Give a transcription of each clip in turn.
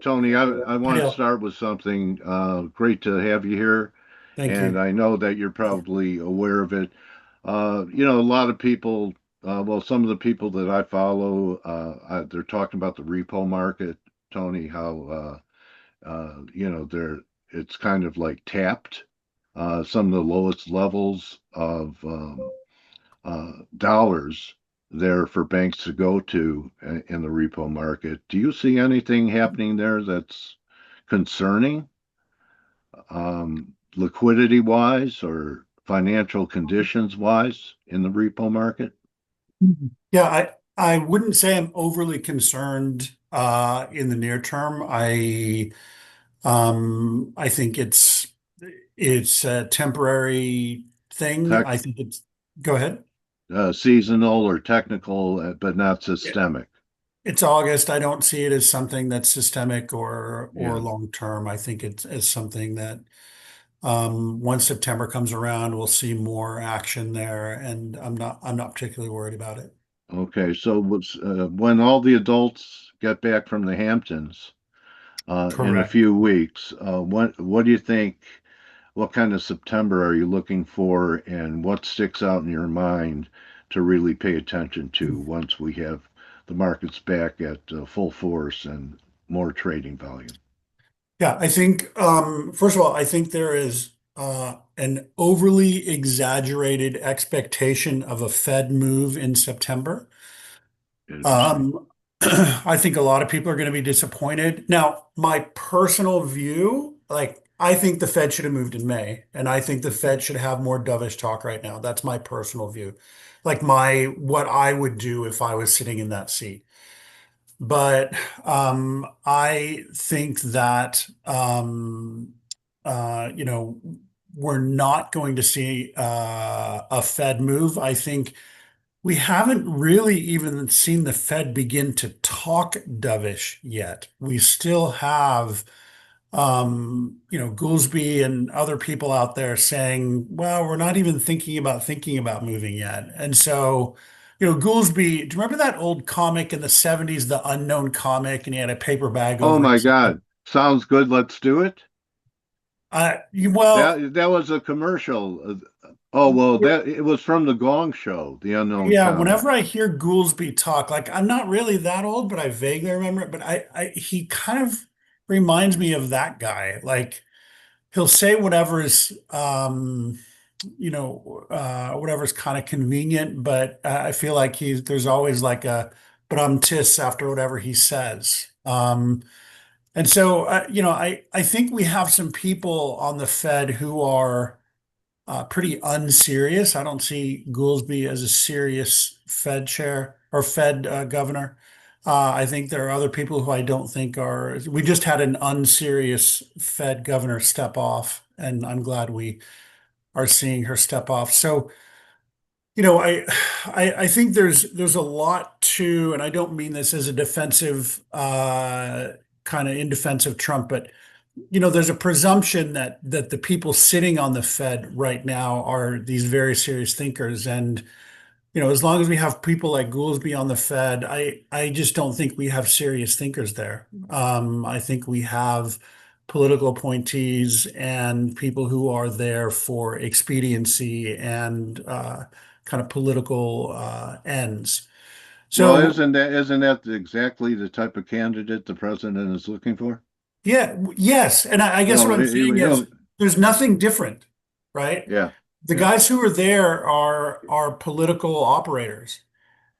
Tony, I Hi, want to Dale. start with something. Great to have you here, Thank and you. I know that you're probably aware of it. A lot of people, well, some of the people that I follow, they're talking about the repo market, Tony, how it's kind of like tapped, some of the lowest levels of dollars there for banks to go to in the repo market. Do you see anything happening there that's concerning, liquidity wise or financial conditions wise in the repo market? Mhm. Yeah, I wouldn't say I'm overly concerned in the near term. I think it's a temporary thing. Tech, I think it's go ahead. seasonal or technical, but not Yeah. systemic. It's August. I don't see it as something that's systemic or Yeah. long term. I think it's as something that once September comes around, we'll see more action there, and I'm not particularly worried about it. Okay. So when all the adults get back from the Hamptons in a Correct. few weeks, what do you think? What kind of September are you looking for, and what sticks out in your mind to really pay attention to once we have the markets back at full force and more trading volume? Yeah, I think first of all, I think there is an overly exaggerated expectation of a Fed move in September. Interesting. Um, I think a lot of people are going to be disappointed. Now, my personal view, like I think the Fed should have moved in May, and I think the Fed should have more dovish talk right now. That's my personal view. Like my what I would do if I was sitting in that seat. But I think that we're not going to see a Fed move. I think we haven't really even seen the Fed begin to talk dovish yet. We still have Goolsby and other people out there saying, well, we're not even thinking about moving yet. And so, Goolsby, do you remember that old comic in the 70s, the Unknown comic, and he had a paper bag Oh over my his head? God. Sounds good. Let's do it. Well, That was a commercial. Oh well, that it was from the Gong Show, the unknown yeah, comic. whenever I hear Goolsby talk, like I'm not really that old, but I vaguely remember it. But he kind of reminds me of that guy. Like he'll say whatever is whatever's kind of convenient, but I feel like there's always like a but tis after whatever he says. And so I think we have some people on the Fed who are pretty unserious. I don't see Goolsby as a serious Fed chair or Fed governor. I think there are other people who I don't think are. We just had an unserious Fed governor step off, and I'm glad we are seeing her step off. So, I think there's a lot to, and I don't mean this as a defensive kind of in defense of Trump, but there's a presumption that the people sitting on the Fed right now are these very serious thinkers, and as long as we have people like Goolsby on the Fed, I just don't think we have serious thinkers there. I think we have political appointees and people who are there for expediency and kind of political ends. Well, So isn't that exactly the type of candidate the president is looking for? yeah, yes, and I guess what Well, I'm saying is there's nothing different, right? yeah, The yeah. guys who are there are political operators.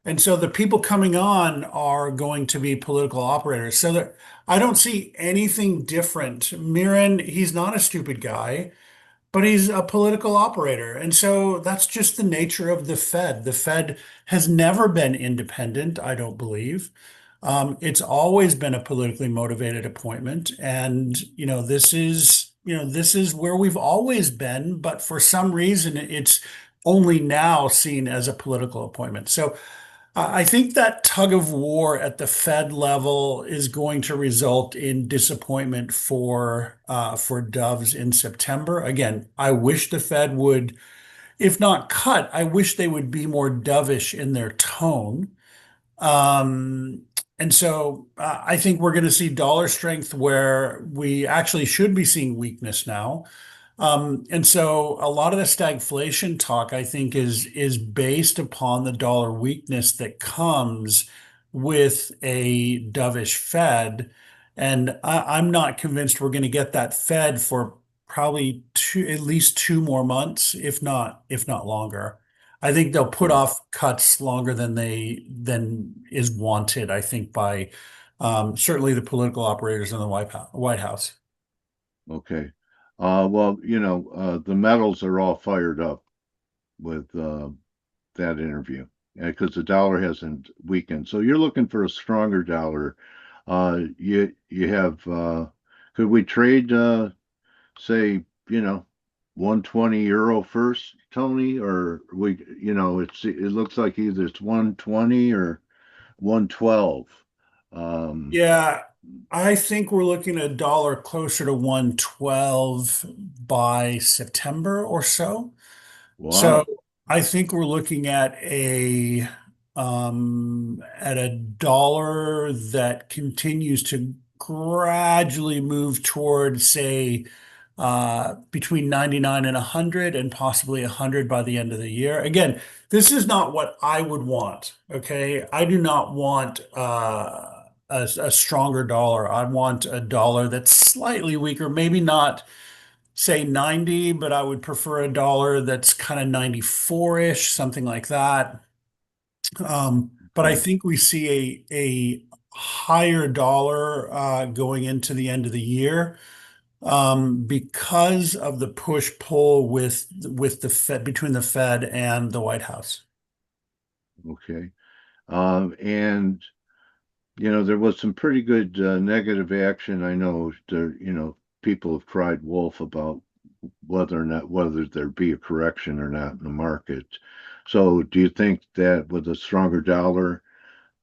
And so the people coming on are going to be political operators. So that I don't see anything different. Miran, he's not a stupid guy, but he's a political operator. And so that's just the nature of the Fed. The Fed has never been independent, I don't believe. It's always been a politically motivated appointment. And, this is where we've always been, but for some reason it's only now seen as a political appointment. So I think that tug of war at the Fed level is going to result in disappointment for Doves in September. Again, I wish the Fed would, if not cut, I wish they would be more dovish in their tone. Um, And so I think we're going to see dollar strength where we actually should be seeing weakness now. And so a lot of the stagflation talk, I think, is based upon the dollar weakness that comes with a dovish Fed. And I'm not convinced we're going to get that Fed for probably at least 2 more months, if not longer. I think they'll put Okay. off cuts longer than is wanted, I think, by certainly the political operators in the White House. Okay. Well, the metals are all fired up with that interview because the dollar hasn't weakened. So you're looking for a stronger dollar. You have could we trade say, 120 euro first, Tony, or it looks like either it's 120 or 112. Um, Yeah, I think we're looking at a dollar closer to 112 by September or so. So wow. I think we're looking at a dollar that continues to gradually move towards, say, between 99 and 100 and possibly 100 by the end of the year. Again, this is not what I would want. Okay. I do not want a stronger dollar. I want a dollar that's slightly weaker, maybe not say 90, but I would prefer a dollar that's kind of 94-ish, something like that. But I Okay. think we see a higher dollar going into the end of the year because of the push-pull with the Fed between the Fed and the White House. Okay. And there was some pretty good negative action. I know people have cried wolf about whether there be a correction or not in the market. So do you think that with a stronger dollar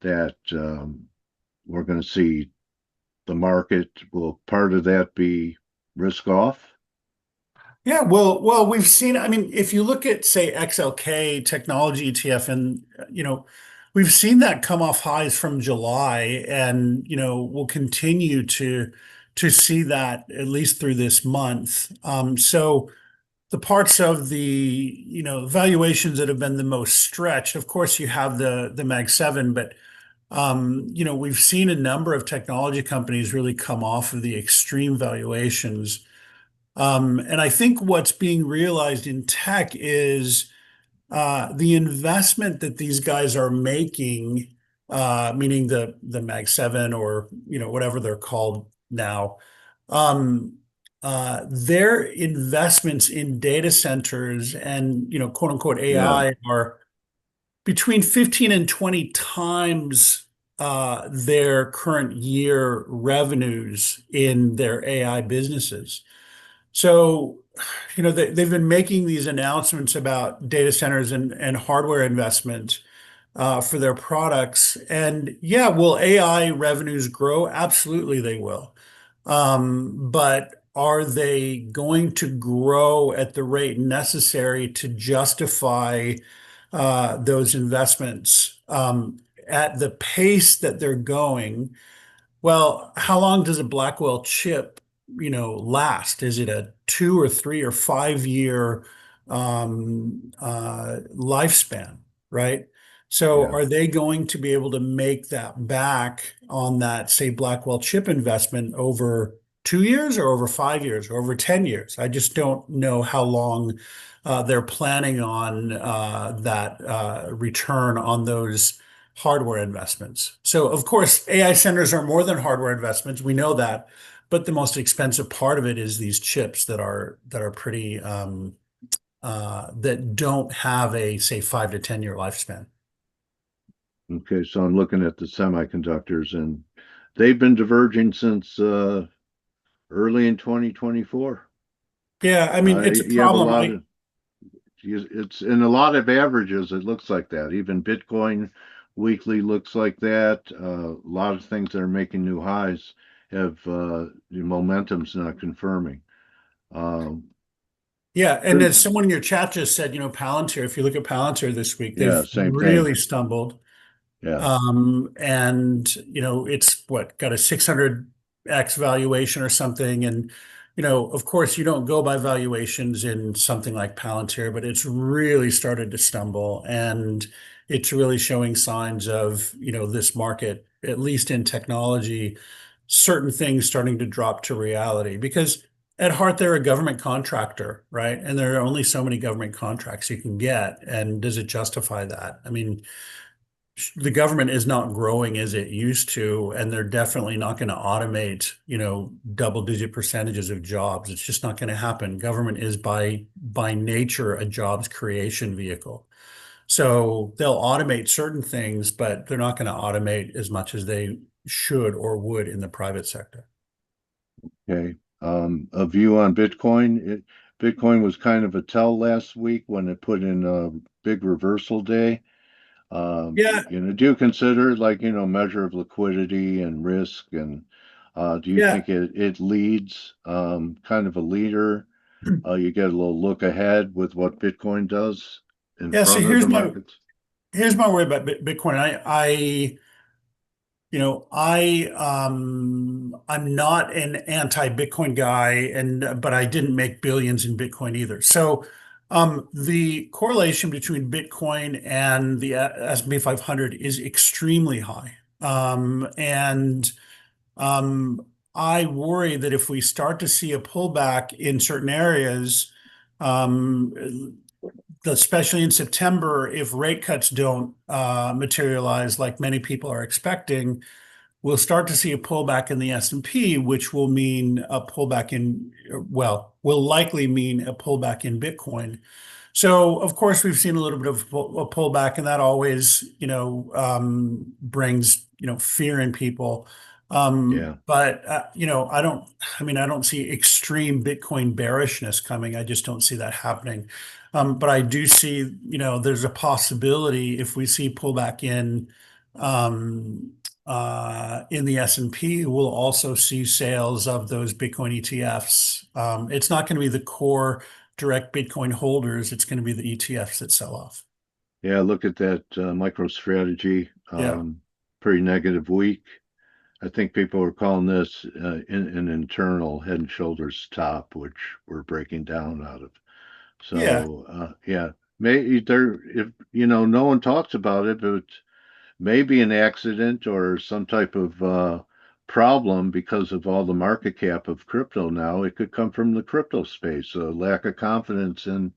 that we're going to see the market, will part of that be risk off? Yeah, well, we've seen, I mean, if you look at, say, XLK technology ETF, and we've seen that come off highs from July, and we'll continue to see that at least through this month. So the parts of the valuations that have been the most stretched, of course, you have the Mag 7, but we've seen a number of technology companies really come off of the extreme valuations. And I think what's being realized in tech is the investment that these guys are making, meaning the Mag 7 or whatever they're called now, um, their investments in data centers and quote unquote Yeah, AI are between 15 and 20 times their current year revenues in their AI businesses. So, they've been making these announcements about data centers and hardware investment for their products. And yeah, will AI revenues grow? Absolutely, they will. But are they going to grow at the rate necessary to justify those investments at the pace that they're going? Well, how long does a Blackwell chip, last? Is it a 2 or 3 or 5 year lifespan, right? So yeah. are they going to be able to make that back on that, say, Blackwell chip investment over 2 years or over 5 years or over 10 years? I just don't know how long they're planning on that return on those hardware investments. So, of course, AI centers are more than hardware investments. We know that, but the most expensive part of it is these chips that are pretty that don't have a say 5 to 10 year lifespan. Okay, so I'm looking at the semiconductors, and they've been diverging since early in 2024. Yeah, I mean it's a You have a problem. lot of it's in a lot of averages. It looks like that. Even Bitcoin weekly looks like that. A lot of things that are making new highs have the momentum's not confirming. Um, Yeah, and could as someone in your chat just said, Palantir, if you look at Palantir this week, Yeah, they've same thing. really stumbled. Yeah. And it's what got a 600x valuation or something. And of course, you don't go by valuations in something like Palantir, but it's really started to stumble, and it's really showing signs of this market, at least in technology, certain things starting to drop to reality. Because at heart, they're a government contractor, right? And there are only so many government contracts you can get. And does it justify that? I mean, the government is not growing as it used to, and they're definitely not going to automate, double-digit percentages of jobs. It's just not going to happen. Government is by nature a jobs creation vehicle. So they'll automate certain things, but they're not going to automate as much as they should or would in the private sector. Okay. A view on Bitcoin. Bitcoin was kind of a tell last week when it put in a big reversal day. Yeah, Do you consider it like, measure of liquidity and risk? And do you yeah. think it leads, kind of a leader? You get a little look ahead with what Bitcoin does in Yeah, so front of the markets? here's my worry about Bitcoin. I'm not an anti-Bitcoin guy, and but I didn't make billions in Bitcoin either. So the correlation between Bitcoin and the S&P 500 is extremely high. And I worry that if we start to see a pullback in certain areas, um, especially in September, if rate cuts don't materialize like many people are expecting, we'll start to see a pullback in the S&P, which will mean a pullback will likely mean a pullback in Bitcoin. So, of course, we've seen a little bit of a pullback, and that always, brings, fear in people. Yeah. But I don't see extreme Bitcoin bearishness coming. I just don't see that happening. But I do see, there's a possibility if we see pullback um, in the S&P, we'll also see sales of those Bitcoin ETFs. It's not going to be the core direct Bitcoin holders. It's going to be the ETFs that sell off. Yeah. Look at that MicroStrategy. Yeah. Pretty negative week. I think people are calling this an internal head and shoulders top, which we're breaking down out of. Yeah. So yeah, maybe there if no one talks about it, but maybe an accident or some type of problem because of all the market cap of crypto now. It could come from the crypto space. A lack of confidence in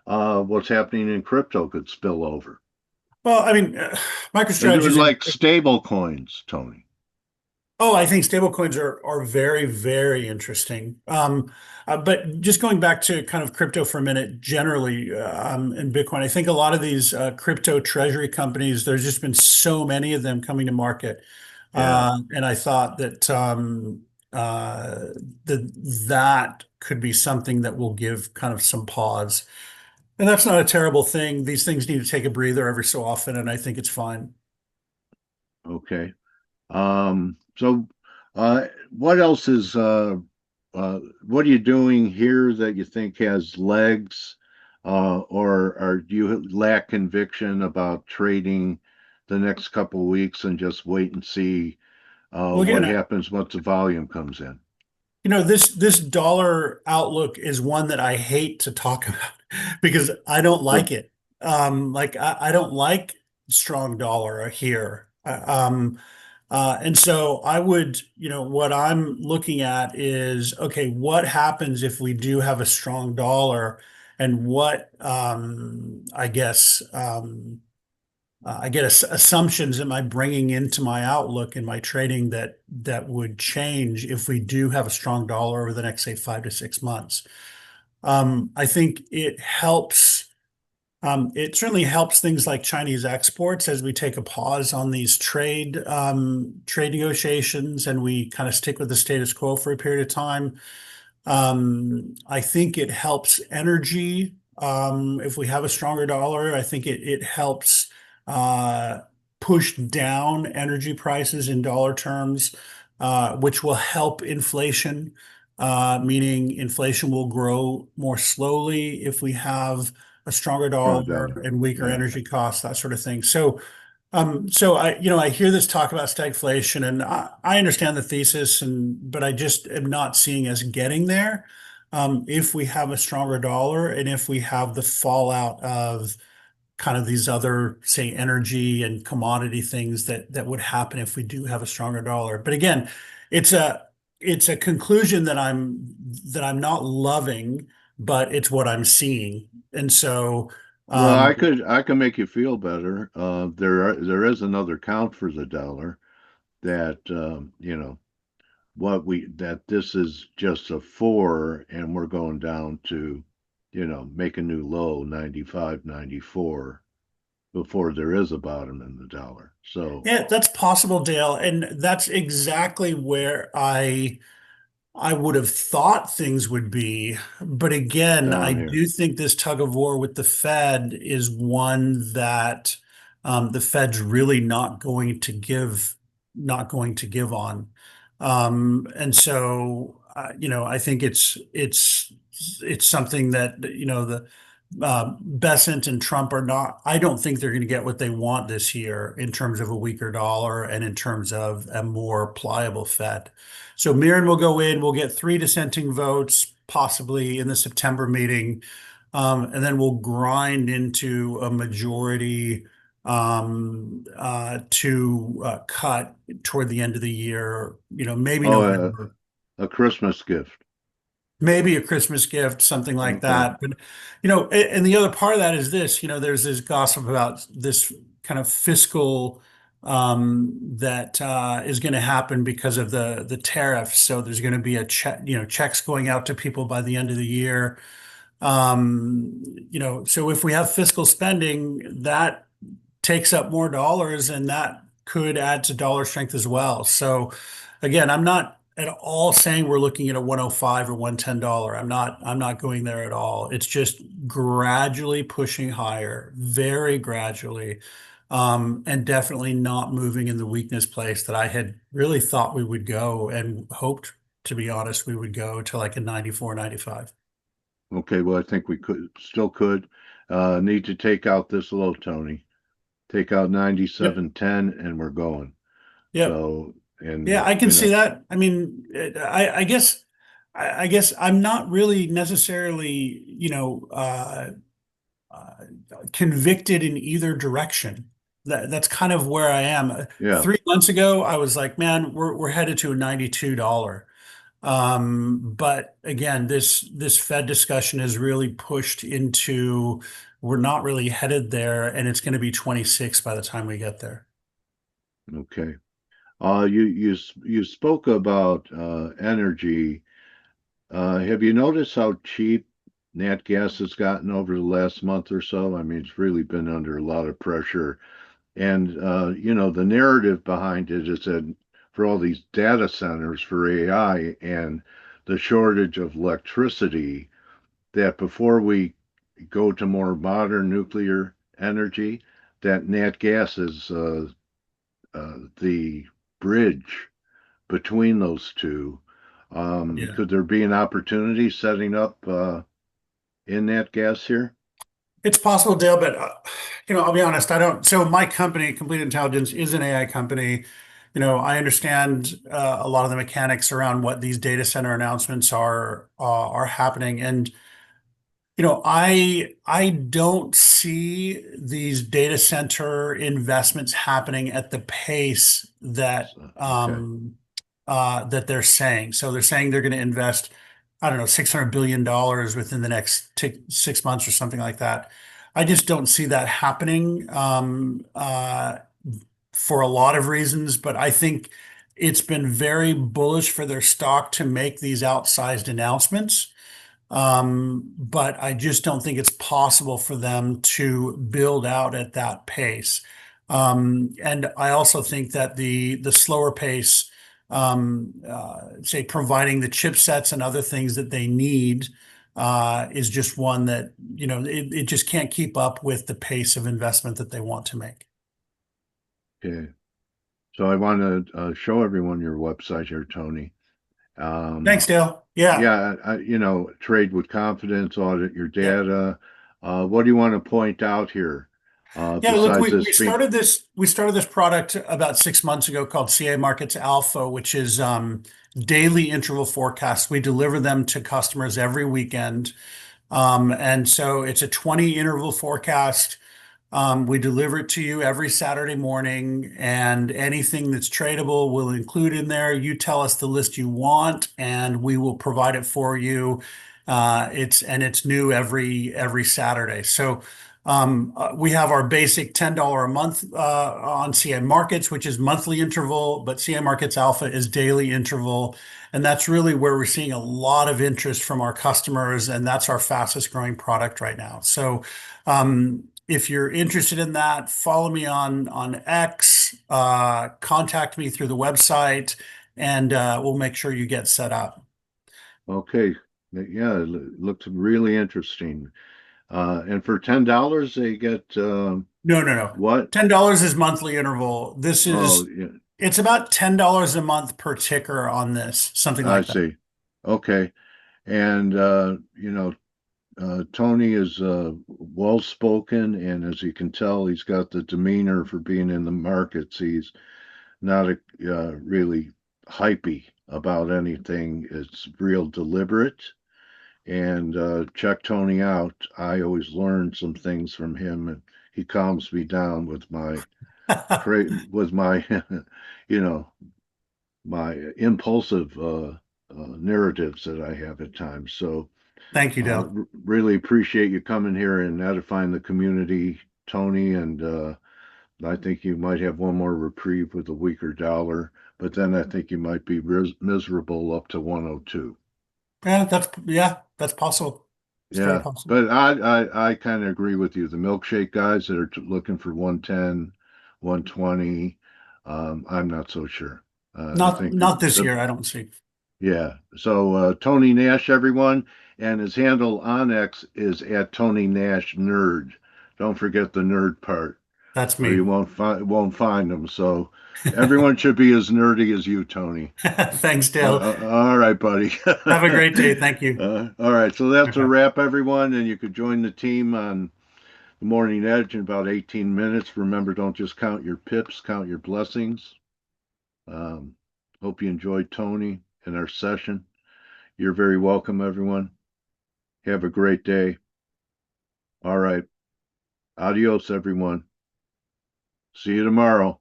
what's happening in crypto could spill over. Well, I mean, And do MicroStrategy it is like stable coins, Tony. Oh, I think stablecoins are very, very interesting. But just going back to kind of crypto for a minute, generally, in Bitcoin, I think a lot of these crypto treasury companies, there's just been so many of them coming to market. Yeah. And I thought uh, that could be something that will give kind of some pause. And that's not a terrible thing. These things need to take a breather every so often, and I think it's fine. Okay. So, what else is what are you doing here that you think has legs, or do you lack conviction about trading the next couple of weeks and just wait and see Well, what again, happens once the volume comes in? this dollar outlook is one that I hate to talk about because I don't But like it. Like I don't like strong dollar here. And so I would, what I'm looking at is, okay, what happens if we do have a strong dollar, and what I guess assumptions am I bringing into my outlook and my trading that would change if we do have a strong dollar over the next, say, 5 to 6 months. I think it helps. It certainly helps things like Chinese exports as we take a pause on these trade negotiations, and we kind of stick with the status quo for a period of time. I think it helps energy. If we have a stronger dollar, I think it helps uh, push down energy prices in dollar terms, which will help inflation, meaning inflation will grow more slowly if we have a stronger strong dollar dollar. and weaker Yeah. energy costs, that sort of thing. So So I hear this talk about stagflation, and I understand the thesis, but I just am not seeing us getting there. If we have a stronger dollar and if we have the fallout of kind of these other, say, energy and commodity things that would happen if we do have a stronger dollar. But again, it's a it's a conclusion that I'm not loving, but it's what I'm seeing. And so, Well, um, I can make you feel better. There is another count for the dollar that what we that this is just a four, and we're going down to, make a new low 95, 94 before there is a bottom in the dollar. So yeah, that's possible, Dale, and that's exactly where I would have thought things would be. But again, I down here, do think this tug of war with the Fed is one that the Fed's really not going to give on. And so, I think it's something that, the Besant and Trump are not, I don't think they're going to get what they want this year in terms of a weaker dollar and in terms of a more pliable Fed. So Mirren will go in, we'll get three dissenting votes, possibly in the September meeting, and then we'll grind into a majority to cut toward the end of the year, maybe oh, November. a Christmas gift. Maybe a Christmas gift, something like Okay. that. But, and the other part of that is this, there's this gossip about this kind of fiscal that is going to happen because of the tariffs. So there's going to be a check, checks going out to people by the end of the year. So if we have fiscal spending, that takes up more dollars and that could add to dollar strength as well. So again, I'm not at all saying we're looking at a 105 or $110. I'm not going there at all. It's just gradually pushing higher, very gradually. And definitely not moving in the weakness place that I had really thought we would go and hoped, to be honest, we would go to like a 94, 95. Okay. Well, I think we could. Need to take out this low, Tony. Take out Yep. 97.10, and we're going. Yep. So, Yeah, and I can see that. I mean, I guess I'm not really necessarily, uh, convicted in either direction. That's kind of where I am. yeah. 3 months ago, I was like, man, we're headed to a $92. But again, this Fed discussion has really pushed into we're not really headed there, and it's going to be 26 by the time we get there. Okay. You spoke about energy. Have you noticed how cheap nat gas has gotten over the last month or so? I mean, it's really been under a lot of pressure. And the narrative behind it is that for all these data centers for AI and the shortage of electricity, that before we go to more modern nuclear energy, that nat gas is the bridge between those two. Yeah. Could there be an opportunity setting up in that gas here? It's possible, Dale, but I'll be honest. I don't. So my company, Complete Intelligence, is an AI company. I understand a lot of the mechanics around what these data center announcements are happening, and I don't see these data center investments happening at the pace that Okay, that they're saying. So they're saying they're going to invest, I don't know, $600 billion within the next 6 months or something like that. I just don't see that happening for a lot of reasons, but I think it's been very bullish for their stock to make these outsized announcements. But I just don't think it's possible for them to build out at that pace. And I also think that the slower pace, say providing the chipsets and other things that they need, is just one that, it just can't keep up with the pace of investment that they want to make. okay. So I want to show everyone your website here, Tony. Um, Thanks, Dale. Yeah. yeah, trade with confidence, audit your Yep. data. What do you want to point out here? Yeah, look, besides we this being, started this product about 6 months ago called CA Markets Alpha, which is daily interval forecasts. We deliver them to customers every weekend. And so it's a 20 interval forecast. We deliver it to you every Saturday morning, and anything that's tradable we'll include in there. You tell us the list you want, and we will provide it for you. It's new every Saturday. So we have our basic $10 a month on CA Markets, which is monthly interval, but CA Markets Alpha is daily interval. And that's really where we're seeing a lot of interest from our customers, and that's our fastest growing product right now. So if you're interested in that, follow me on X, contact me through the website, and we'll make sure you get set up. okay, yeah, it looks really interesting. And for $10, they get No, no, no. what? $10 is monthly interval. Oh, yeah, It's about $10 a month per ticker on this, something I like that. see. Okay. And Tony is well spoken, and as you can tell, he's got the demeanor for being in the markets. He's not really hypey about anything. It's real deliberate. And check Tony out. I always learn some things from him, and he calms me down with my with my you know my impulsive narratives that I have at times. So Thank you, Dale. really appreciate you coming here and edifying the community, Tony. And I think you might have one more reprieve with a weaker dollar, but then I think you might be miserable up to 102. Yeah, that's possible. It's very Yeah, possible. but I kind of agree with you. The milkshake guys that are looking for 110, 120, I'm not so sure. I think Not this year, I don't see. yeah. So Tony Nash, everyone, and his handle on X is at Tony Nash Nerd. Don't forget the nerd part, That's or you me. won't find him. So everyone should be as nerdy as you, Tony. Thanks, Dale. All right, buddy. Have a great day. Thank you. All right, so that's a Okay. wrap, everyone, and you could join the team on the Morning Edge in about 18 minutes. Remember, don't just count your pips, count your blessings. Um, hope you enjoyed Tony and our session. You're very welcome, everyone. Have a great day. All right. Adios, everyone. See you tomorrow.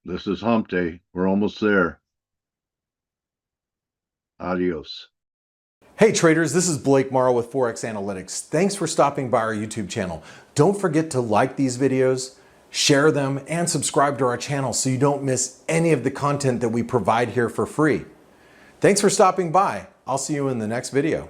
This is hump day. We're almost there. Adios. Hey traders, this is Blake Morrow with ForexAnalytix. Thanks for stopping by our YouTube channel. Don't forget to like these videos, share them, and subscribe to our channel so you don't miss any of the content that we provide here for free. Thanks for stopping by. I'll see you in the next video.